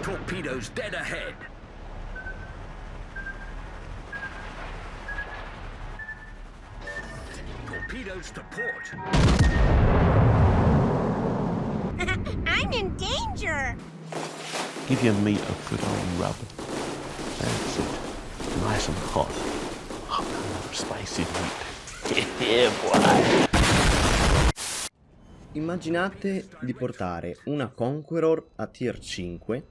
Torpedoes dead ahead. Torpedoes to port. I'm in danger! Give your meat a good old rub. That's it. Nice and hot. Hot and spicy meat. Yeah, boy. Immaginate di portare una Conqueror a tier 5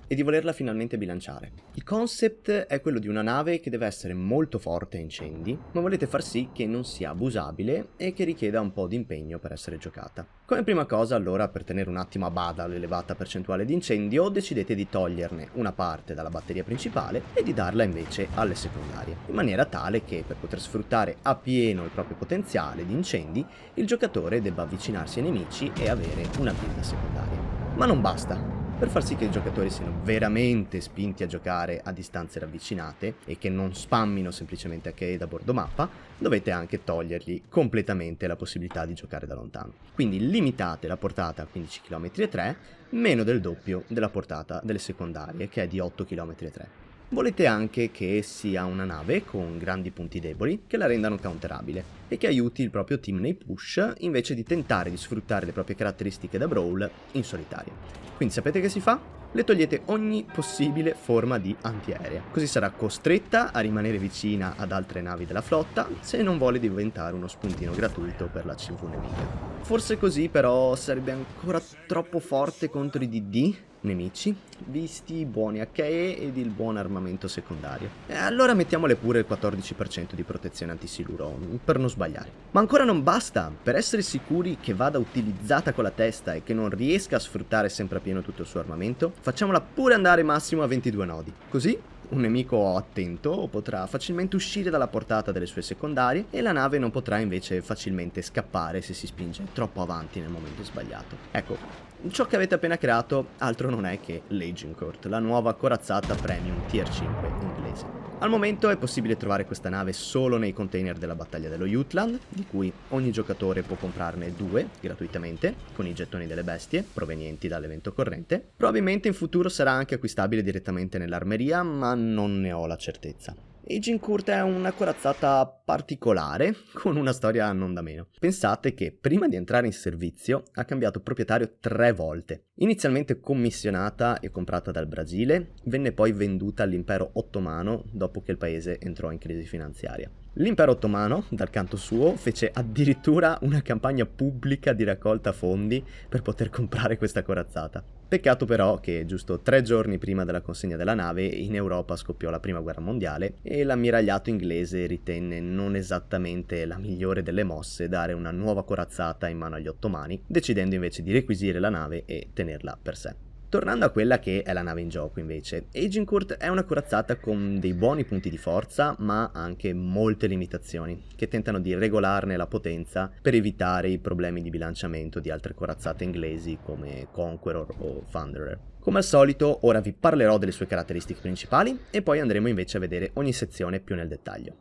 e di volerla finalmente bilanciare. Il concept è quello di una nave che deve essere molto forte a incendi, ma volete far sì che non sia abusabile e che richieda un po' di impegno per essere giocata. Come prima cosa, allora, per tenere un attimo a bada l'elevata percentuale di incendio, decidete di toglierne una parte dalla batteria principale e di darla invece alle secondarie, in maniera tale che per poter sfruttare appieno il proprio potenziale di incendi, il giocatore debba avvicinarsi ai nemici e avere una build secondaria. Ma non basta. Per far sì che i giocatori siano veramente spinti a giocare a distanze ravvicinate e che non spammino semplicemente HE da bordo mappa, dovete anche togliergli completamente la possibilità di giocare da lontano. Quindi limitate la portata a 15 km e 3, meno del doppio della portata delle secondarie, che è di 8 km e 3. Volete anche che sia una nave con grandi punti deboli che la rendano counterabile e che aiuti il proprio team nei push invece di tentare di sfruttare le proprie caratteristiche da brawl in solitario. Quindi sapete che si fa? Le togliete ogni possibile forma di antiaerea, così sarà costretta a rimanere vicina ad altre navi della flotta se non vuole diventare uno spuntino gratuito per la CV nemica. Forse così però sarebbe ancora troppo forte contro i DD nemici, visti i buoni HE ed il buon armamento secondario. E allora mettiamole pure il 14% di protezione antisiluro, per non sbagliare. Ma ancora non basta! Per essere sicuri che vada utilizzata con la testa e che non riesca a sfruttare sempre a pieno tutto il suo armamento, facciamola pure andare massimo a 22 nodi. Così un nemico attento potrà facilmente uscire dalla portata delle sue secondarie e la nave non potrà invece facilmente scappare se si spinge troppo avanti nel momento sbagliato. Ecco, ciò che avete appena creato altro non è che l'Agincourt, la nuova corazzata premium tier 5 inglese. Al momento è possibile trovare questa nave solo nei container della battaglia dello Jutland, di cui ogni giocatore può comprarne 2 gratuitamente con i gettoni delle bestie provenienti dall'evento corrente. Probabilmente in futuro sarà anche acquistabile direttamente nell'armeria, ma non ne ho la certezza. Agincourt è una corazzata particolare, con una storia non da meno. Pensate che prima di entrare in servizio ha cambiato proprietario 3 volte. Inizialmente commissionata e comprata dal Brasile, venne poi venduta all'impero ottomano dopo che il paese entrò in crisi finanziaria. L'impero ottomano, dal canto suo, fece addirittura una campagna pubblica di raccolta fondi per poter comprare questa corazzata. Peccato però che giusto 3 giorni prima della consegna della nave in Europa scoppiò la prima guerra mondiale e l'ammiragliato inglese ritenne non esattamente la migliore delle mosse dare una nuova corazzata in mano agli ottomani, decidendo invece di requisire la nave e tenerla per sé. Tornando a quella che è la nave in gioco invece, Agincourt è una corazzata con dei buoni punti di forza ma anche molte limitazioni che tentano di regolarne la potenza per evitare i problemi di bilanciamento di altre corazzate inglesi come Conqueror o Thunderer. Come al solito ora vi parlerò delle sue caratteristiche principali e poi andremo invece a vedere ogni sezione più nel dettaglio.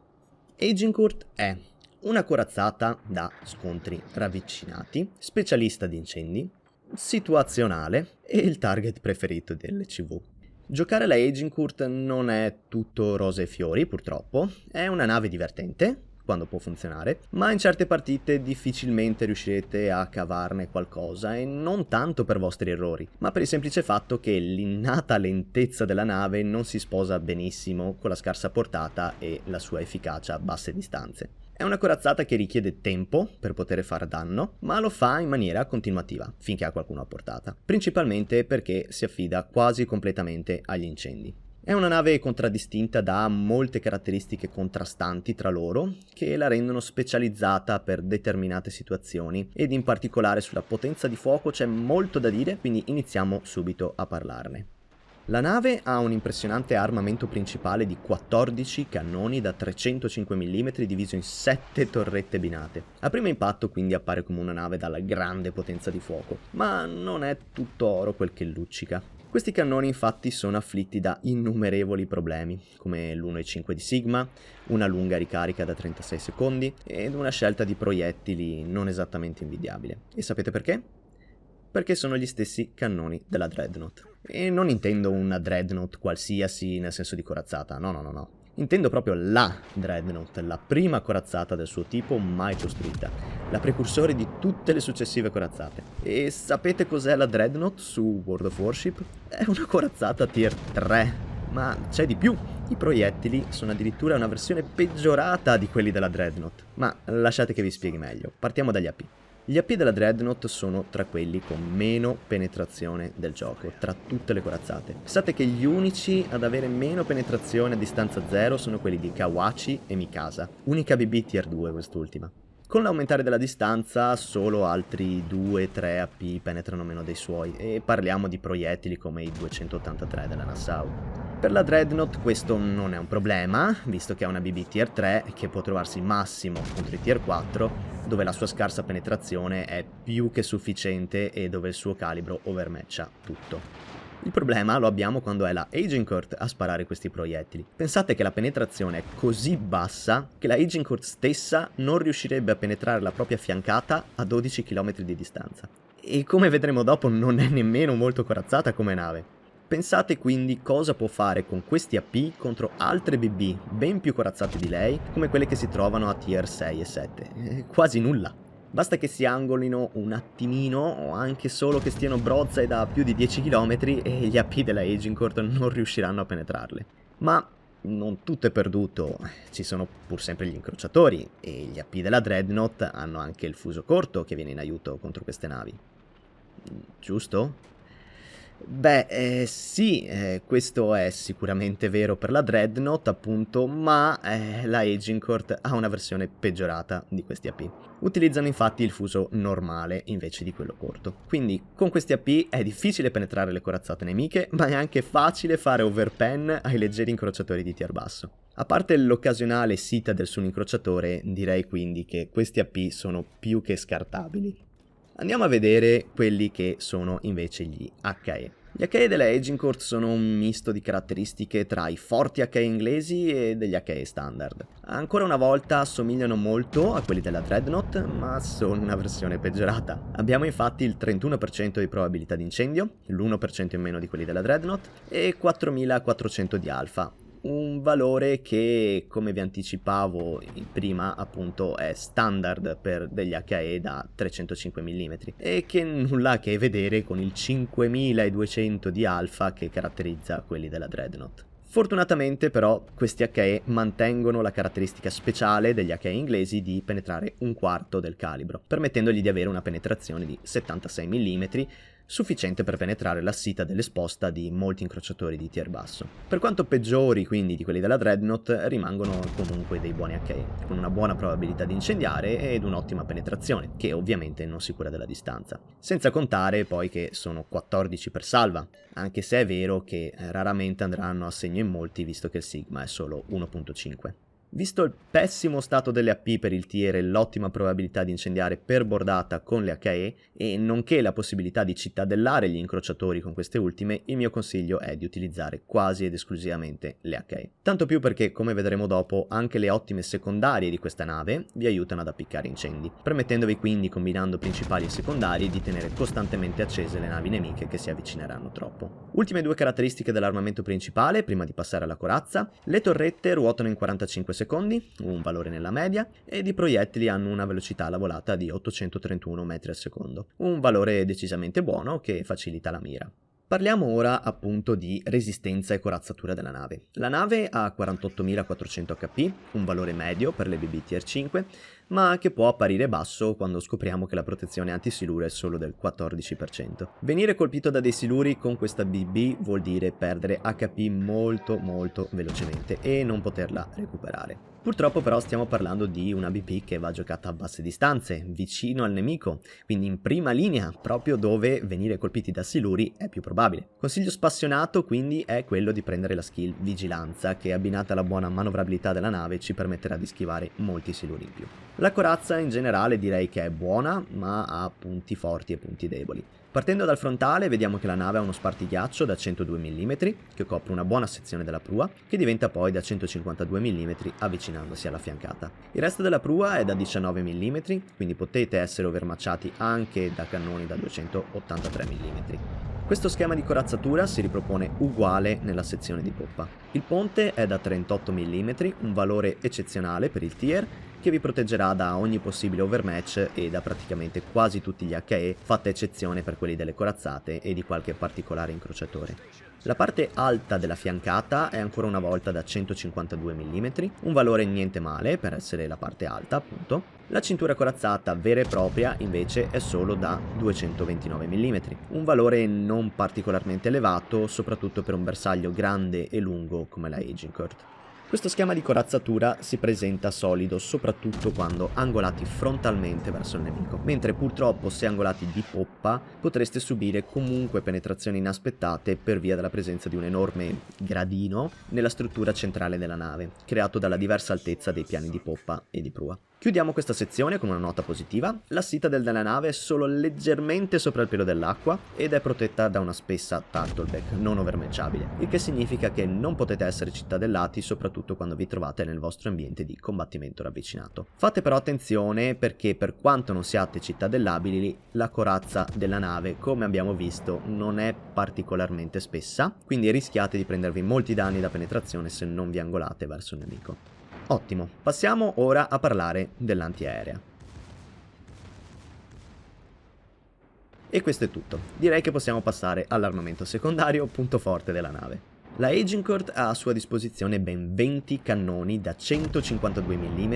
Agincourt è una corazzata da scontri ravvicinati, specialista di incendi, situazionale e il target preferito delle CV. Giocare la Agincourt non è tutto rose e fiori, purtroppo. È una nave divertente, quando può funzionare, ma in certe partite difficilmente riuscirete a cavarne qualcosa, e non tanto per vostri errori, ma per il semplice fatto che l'innata lentezza della nave non si sposa benissimo con la scarsa portata e la sua efficacia a basse distanze. È una corazzata che richiede tempo per poter fare danno, ma lo fa in maniera continuativa, finché ha qualcuno a portata, principalmente perché si affida quasi completamente agli incendi. È una nave contraddistinta da molte caratteristiche contrastanti tra loro, che la rendono specializzata per determinate situazioni, ed in particolare sulla potenza di fuoco c'è molto da dire, quindi iniziamo subito a parlarne. La nave ha un impressionante armamento principale di 14 cannoni da 305 mm diviso in 7 torrette binate. A primo impatto quindi appare come una nave dalla grande potenza di fuoco, ma non è tutto oro quel che luccica. Questi cannoni infatti sono afflitti da innumerevoli problemi, come l'1,5 di Sigma, una lunga ricarica da 36 secondi ed una scelta di proiettili non esattamente invidiabile. E sapete perché? perché sono gli stessi cannoni della Dreadnought. E non intendo una Dreadnought qualsiasi nel senso di corazzata, no. Intendo proprio la Dreadnought, la prima corazzata del suo tipo mai costruita, la precursore di tutte le successive corazzate. E sapete cos'è la Dreadnought su World of Warship? È una corazzata tier 3, ma c'è di più. I proiettili sono addirittura una versione peggiorata di quelli della Dreadnought. Ma lasciate che vi spieghi meglio. Partiamo dagli AP. Gli AP della Dreadnought sono tra quelli con meno penetrazione del gioco, tra tutte le corazzate. Pensate che gli unici ad avere meno penetrazione a distanza zero sono quelli di Kawachi e Mikasa, unica BB tier 2 quest'ultima. Con l'aumentare della distanza solo altri 2-3 AP penetrano meno dei suoi, e parliamo di proiettili come i 283 della Nassau. Per la Dreadnought questo non è un problema, visto che è una BB tier 3 che può trovarsi massimo contro i tier 4, dove la sua scarsa penetrazione è più che sufficiente e dove il suo calibro overmatcha tutto. Il problema lo abbiamo quando è la Agincourt a sparare questi proiettili. Pensate che la penetrazione è così bassa che la Agincourt stessa non riuscirebbe a penetrare la propria fiancata a 12 km di distanza. E come vedremo dopo non è nemmeno molto corazzata come nave. Pensate quindi cosa può fare con questi AP contro altre BB ben più corazzate di lei, come quelle che si trovano a tier 6 e 7. Quasi nulla. Basta che si angolino un attimino o anche solo che stiano brozze da più di 10 km e gli AP della Agincourt non riusciranno a penetrarle. Ma non tutto è perduto, ci sono pur sempre gli incrociatori e gli AP della Dreadnought hanno anche il fuso corto che viene in aiuto contro queste navi. Giusto? Beh, sì, questo è sicuramente vero per la Dreadnought, appunto, ma la Agincourt ha una versione peggiorata di questi AP. Utilizzano infatti il fuso normale invece di quello corto. Quindi con questi AP è difficile penetrare le corazzate nemiche, ma è anche facile fare overpen ai leggeri incrociatori di tier basso. A parte l'occasionale Citadel su un incrociatore, direi quindi che questi AP sono più che scartabili. Andiamo a vedere quelli che sono invece gli HE. Gli HE della Agincourt sono un misto di caratteristiche tra i forti HE inglesi e degli HE standard. Ancora una volta assomigliano molto a quelli della Dreadnought, ma sono una versione peggiorata. Abbiamo infatti il 31% di probabilità di incendio, l'1% in meno di quelli della Dreadnought e 4400 di alfa. Un valore che, come vi anticipavo prima, appunto è standard per degli HE da 305 mm e che nulla ha a che vedere con il 5200 di alfa che caratterizza quelli della Dreadnought. Fortunatamente però questi HE mantengono la caratteristica speciale degli HE inglesi di penetrare un quarto del calibro, permettendogli di avere una penetrazione di 76 mm, sufficiente per penetrare la Citadel esposta di molti incrociatori di tier basso. Per quanto peggiori quindi di quelli della Dreadnought, rimangono comunque dei buoni HE, con una buona probabilità di incendiare ed un'ottima penetrazione, che ovviamente non si cura della distanza. Senza contare poi che sono 14 per salva, anche se è vero che raramente andranno a segno in molti visto che il Sigma è solo 1.5. Visto il pessimo stato delle AP per il tier e l'ottima probabilità di incendiare per bordata con le HE, e nonché la possibilità di cittadellare gli incrociatori con queste ultime, il mio consiglio è di utilizzare quasi ed esclusivamente le HE. Tanto più perché, come vedremo dopo, anche le ottime secondarie di questa nave vi aiutano ad appiccare incendi, permettendovi quindi, combinando principali e secondari, di tenere costantemente accese le navi nemiche che si avvicineranno troppo. Ultime due caratteristiche dell'armamento principale, prima di passare alla corazza: le torrette ruotano in 45 secondi, un valore nella media, ed i proiettili hanno una velocità alla volata di 831 metri al secondo, un valore decisamente buono che facilita la mira. Parliamo ora appunto di resistenza e corazzatura della nave. La nave ha 48.400 HP, un valore medio per le BB Tier 5, ma che può apparire basso quando scopriamo che la protezione antisilure è solo del 14%. Venire colpito da dei siluri con questa BB vuol dire perdere HP molto velocemente e non poterla recuperare. Purtroppo però stiamo parlando di una BB che va giocata a basse distanze, vicino al nemico, quindi in prima linea, proprio dove venire colpiti da siluri è più probabile. Consiglio spassionato quindi è quello di prendere la skill Vigilanza, che abbinata alla buona manovrabilità della nave ci permetterà di schivare molti siluri in più. La corazza in generale direi che è buona, ma ha punti forti e punti deboli. Partendo dal frontale vediamo che la nave ha uno spartighiaccio da 102 mm, che copre una buona sezione della prua, che diventa poi da 152 mm avvicinandosi alla fiancata. Il resto della prua è da 19 mm, quindi potete essere overmatchati anche da cannoni da 283 mm. Questo schema di corazzatura si ripropone uguale nella sezione di poppa. Il ponte è da 38 mm, un valore eccezionale per il tier, che vi proteggerà da ogni possibile overmatch e da praticamente quasi tutti gli HE, fatta eccezione per quelli delle corazzate e di qualche particolare incrociatore. La parte alta della fiancata è ancora una volta da 152 mm, un valore niente male per essere la parte alta appunto. La cintura corazzata vera e propria invece è solo da 229 mm, un valore non particolarmente elevato soprattutto per un bersaglio grande e lungo come la Agincourt. Questo schema di corazzatura si presenta solido soprattutto quando angolati frontalmente verso il nemico, mentre purtroppo se angolati di poppa potreste subire comunque penetrazioni inaspettate per via della presenza di un enorme gradino nella struttura centrale della nave, creato dalla diversa altezza dei piani di poppa e di prua. Chiudiamo questa sezione con una nota positiva. La citadel della nave è solo leggermente sopra il pelo dell'acqua ed è protetta da una spessa turtleback non overmatchabile, il che significa che non potete essere cittadellati soprattutto quando vi trovate nel vostro ambiente di combattimento ravvicinato. Fate però attenzione perché per quanto non siate cittadellabili, la corazza della nave, come abbiamo visto, non è particolarmente spessa, quindi rischiate di prendervi molti danni da penetrazione se non vi angolate verso il nemico. Ottimo, passiamo ora a parlare dell'antiaerea. E questo è tutto, direi che possiamo passare all'armamento secondario, punto forte della nave. La Agincourt ha a sua disposizione ben 20 cannoni da 152 mm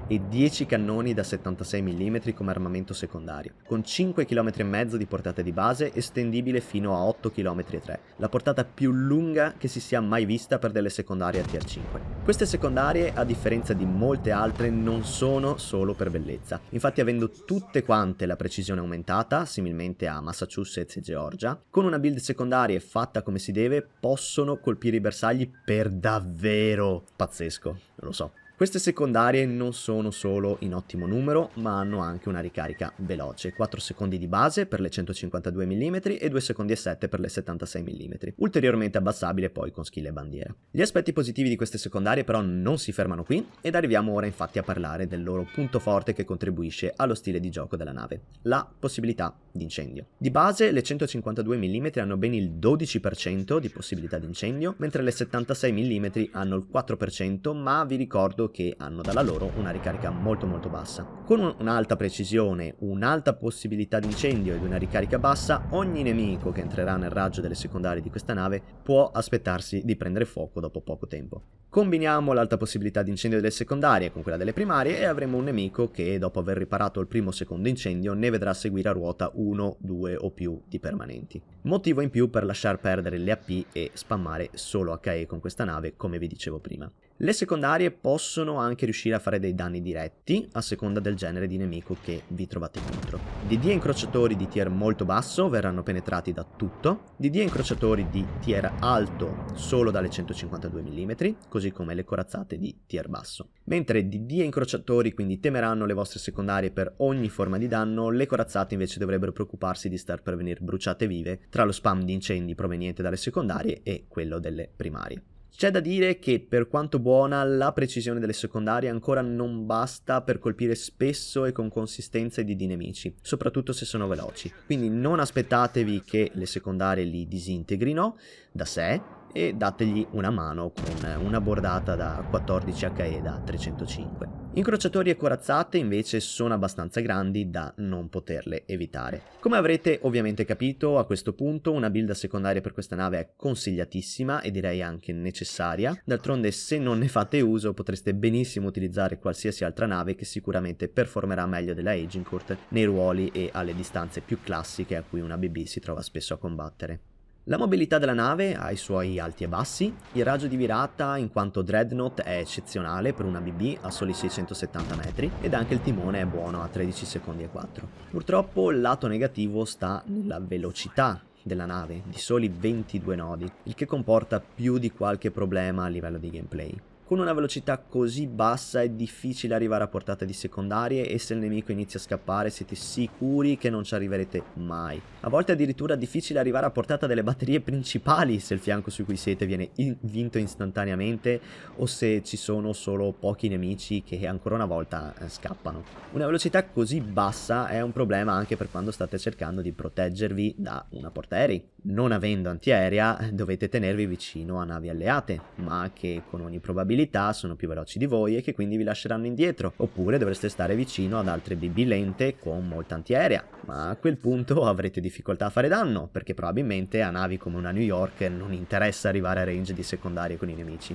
e 10 cannoni da 76 mm come armamento secondario, con 5 km e mezzo di portata di base estendibile fino a 8 km e 3, la portata più lunga che si sia mai vista per delle secondarie a tier 5. Queste secondarie, a differenza di molte altre, non sono solo per bellezza, infatti avendo tutte quante la precisione aumentata, similmente a Massachusetts e Georgia, con una build secondaria fatta come si deve, possono colpire i bersagli per davvero pazzesco, lo so. Queste secondarie non sono solo in ottimo numero, ma hanno anche una ricarica veloce, 4 secondi di base per le 152 mm e 2 secondi e 7 per le 76 mm, ulteriormente abbassabile poi con skill e bandiera. Gli aspetti positivi di queste secondarie però non si fermano qui ed arriviamo ora infatti a parlare del loro punto forte che contribuisce allo stile di gioco della nave, la possibilità di incendio. Di base le 152 mm hanno ben il 12% di possibilità di incendio, mentre le 76 mm hanno il 4%, ma vi ricordo che hanno dalla loro una ricarica molto bassa. Con un'alta precisione, un'alta possibilità di incendio ed una ricarica bassa, ogni nemico che entrerà nel raggio delle secondarie di questa nave può aspettarsi di prendere fuoco dopo poco tempo. Combiniamo l'alta possibilità di incendio delle secondarie con quella delle primarie e avremo un nemico che dopo aver riparato il primo o secondo incendio ne vedrà seguire a ruota 1, 2 o più di permanenti. Motivo in più per lasciar perdere le AP e spammare solo HE con questa nave, come vi dicevo prima. Le secondarie possono anche riuscire a fare dei danni diretti a seconda del genere di nemico che vi trovate contro. DD e incrociatori di tier molto basso verranno penetrati da tutto, DD e incrociatori di tier alto solo dalle 152 mm, così come le corazzate di tier basso. Mentre DD e incrociatori quindi temeranno le vostre secondarie per ogni forma di danno, le corazzate invece dovrebbero preoccuparsi di star per venire bruciate vive tra lo spam di incendi proveniente dalle secondarie e quello delle primarie. C'è da dire che per quanto buona la precisione delle secondarie ancora non basta per colpire spesso e con consistenza i DD nemici, soprattutto se sono veloci, quindi non aspettatevi che le secondarie li disintegrino da sé e dategli una mano con una bordata da 14 HE da 305. Incrociatori e corazzate invece sono abbastanza grandi da non poterle evitare. Come avrete ovviamente capito, a questo punto una build secondaria per questa nave è consigliatissima e direi anche necessaria. D'altronde se non ne fate uso potreste benissimo utilizzare qualsiasi altra nave che sicuramente performerà meglio della Agincourt nei ruoli e alle distanze più classiche a cui una BB si trova spesso a combattere. La mobilità della nave ha i suoi alti e bassi, il raggio di virata in quanto Dreadnought è eccezionale per una BB a soli 670 metri ed anche il timone è buono a 13 secondi e 4. Purtroppo il lato negativo sta nella velocità della nave, di soli 22 nodi, il che comporta più di qualche problema a livello di gameplay. Con una velocità così bassa è difficile arrivare a portata di secondarie e se il nemico inizia a scappare siete sicuri che non ci arriverete mai. A volte è addirittura difficile arrivare a portata delle batterie principali se il fianco su cui siete viene vinto istantaneamente o se ci sono solo pochi nemici che ancora una volta scappano. Una velocità così bassa è un problema anche per quando state cercando di proteggervi da una portaerei. Non avendo antiaerea dovete tenervi vicino a navi alleate, ma che con ogni probabilità sono più veloci di voi e che quindi vi lasceranno indietro, oppure dovreste stare vicino ad altre BB lente con molta antiaerea, ma a quel punto avrete difficoltà a fare danno, perché probabilmente a navi come una New York non interessa arrivare a range di secondarie con i nemici.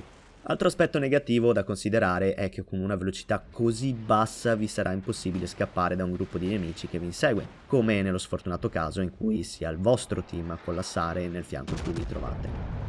Altro aspetto negativo da considerare è che con una velocità così bassa vi sarà impossibile scappare da un gruppo di nemici che vi insegue, come nello sfortunato caso in cui sia il vostro team a collassare nel fianco in cui vi trovate.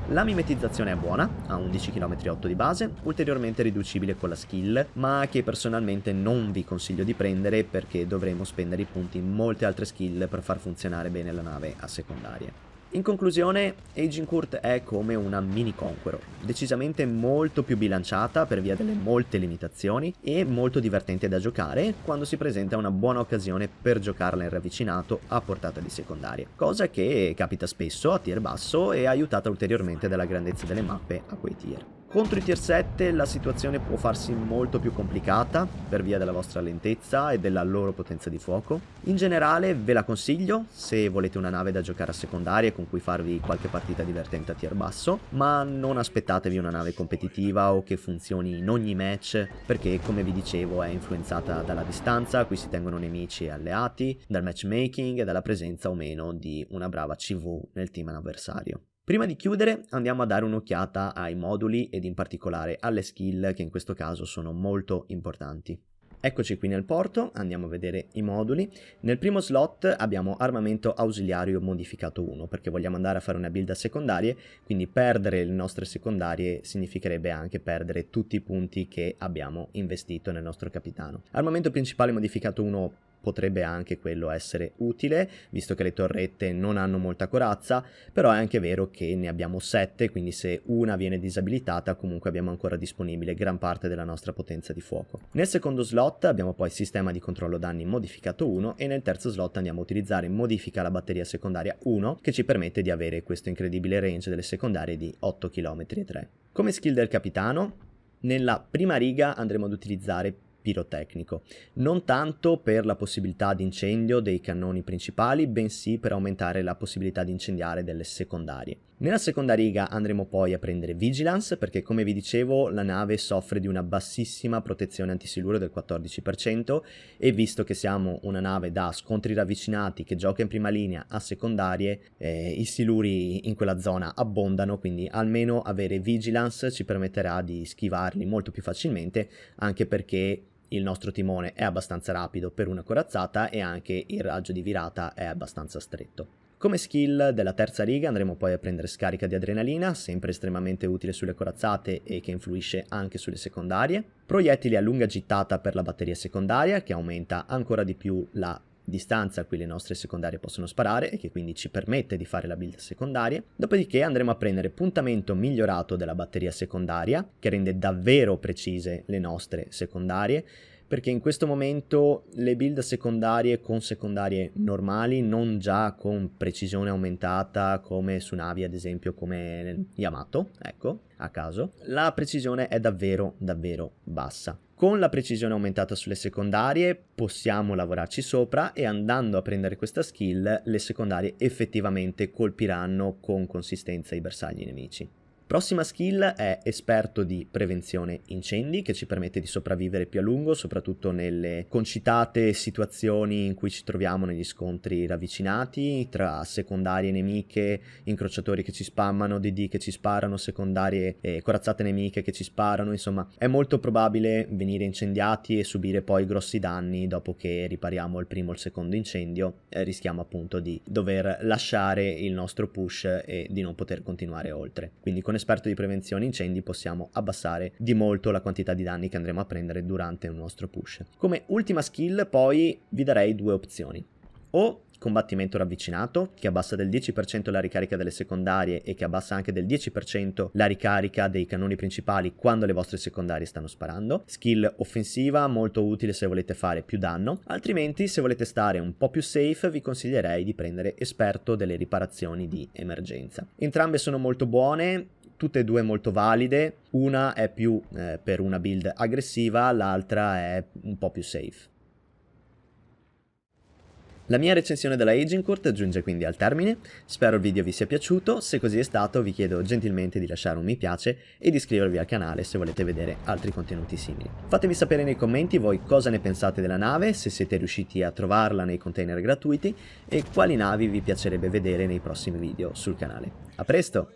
La mimetizzazione è buona, a 11 km/8 di base, ulteriormente riducibile con la skill, ma che personalmente non vi consiglio di prendere perché dovremo spendere i punti in molte altre skill per far funzionare bene la nave a secondarie. In conclusione, Agincourt è come una mini Conqueror, decisamente molto più bilanciata per via delle molte limitazioni e molto divertente da giocare quando si presenta una buona occasione per giocarla in ravvicinato a portata di secondarie, cosa che capita spesso a tier basso e aiutata ulteriormente dalla grandezza delle mappe a quei tier. Contro i tier 7 la situazione può farsi molto più complicata per via della vostra lentezza e della loro potenza di fuoco. In generale ve la consiglio se volete una nave da giocare a secondarie con cui farvi qualche partita divertente a tier basso, ma non aspettatevi una nave competitiva o che funzioni in ogni match perché, come vi dicevo, è influenzata dalla distanza a cui si tengono nemici e alleati, dal matchmaking e dalla presenza o meno di una brava CV nel team avversario. Prima di chiudere andiamo a dare un'occhiata ai moduli ed in particolare alle skill che in questo caso sono molto importanti. Eccoci qui nel porto, andiamo a vedere i moduli. Nel primo slot abbiamo armamento ausiliario modificato 1 perché vogliamo andare a fare una build a secondarie, quindi perdere le nostre secondarie significherebbe anche perdere tutti i punti che abbiamo investito nel nostro capitano. Armamento principale modificato 1 potrebbe anche quello essere utile, visto che le torrette non hanno molta corazza, però è anche vero che ne abbiamo 7, quindi se una viene disabilitata comunque abbiamo ancora disponibile gran parte della nostra potenza di fuoco. Nel secondo slot abbiamo poi sistema di controllo danni modificato 1 e nel terzo slot andiamo a utilizzare modifica alla batteria secondaria 1 che ci permette di avere questo incredibile range delle secondarie di 8 km e 3. Come skill del capitano, nella prima riga andremo ad utilizzare pirotecnico, non tanto per la possibilità di incendio dei cannoni principali, bensì per aumentare la possibilità di incendiare delle secondarie. Nella seconda riga andremo poi a prendere Vigilance perché, come vi dicevo, la nave soffre di una bassissima protezione antisiluro del 14% e visto che siamo una nave da scontri ravvicinati che gioca in prima linea a secondarie, i siluri in quella zona abbondano, quindi almeno avere Vigilance ci permetterà di schivarli molto più facilmente, anche perché il nostro timone è abbastanza rapido per una corazzata e anche il raggio di virata è abbastanza stretto. Come skill della terza riga andremo poi a prendere scarica di adrenalina, sempre estremamente utile sulle corazzate e che influisce anche sulle secondarie. Proiettili a lunga gittata per la batteria secondaria, che aumenta ancora di più la distanza a cui le nostre secondarie possono sparare e che quindi ci permette di fare la build secondarie. Dopodiché andremo a prendere puntamento migliorato della batteria secondaria, che rende davvero precise le nostre secondarie, perché in questo momento le build secondarie con secondarie normali, non già con precisione aumentata come su navi ad esempio come Yamato, ecco, a caso, la precisione è davvero bassa. Con la precisione aumentata sulle secondarie possiamo lavorarci sopra e andando a prendere questa skill le secondarie effettivamente colpiranno con consistenza i bersagli nemici. Prossima skill è esperto di prevenzione incendi, che ci permette di sopravvivere più a lungo, soprattutto nelle concitate situazioni in cui ci troviamo negli scontri ravvicinati, tra secondarie nemiche, incrociatori che ci spammano, DD che ci sparano, secondarie corazzate nemiche che ci sparano, insomma è molto probabile venire incendiati e subire poi grossi danni dopo che ripariamo il primo o il secondo incendio, rischiamo appunto di dover lasciare il nostro push e di non poter continuare oltre. Quindi con esperto di prevenzione incendi possiamo abbassare di molto la quantità di danni che andremo a prendere durante il nostro push. Come ultima skill poi vi darei due opzioni: o combattimento ravvicinato, che abbassa del 10% la ricarica delle secondarie e che abbassa anche del 10% la ricarica dei cannoni principali quando le vostre secondarie stanno sparando. Skill offensiva, molto utile se volete fare più danno, altrimenti se volete stare un po' più safe vi consiglierei di prendere esperto delle riparazioni di emergenza. Entrambe sono molto buone, tutte e due molto valide, una è più per una build aggressiva, l'altra è un po' più safe. La mia recensione della Agincourt giunge quindi al termine, spero il video vi sia piaciuto, se così è stato vi chiedo gentilmente di lasciare un mi piace e di iscrivervi al canale se volete vedere altri contenuti simili. Fatemi sapere nei commenti voi cosa ne pensate della nave, se siete riusciti a trovarla nei container gratuiti e quali navi vi piacerebbe vedere nei prossimi video sul canale. A presto!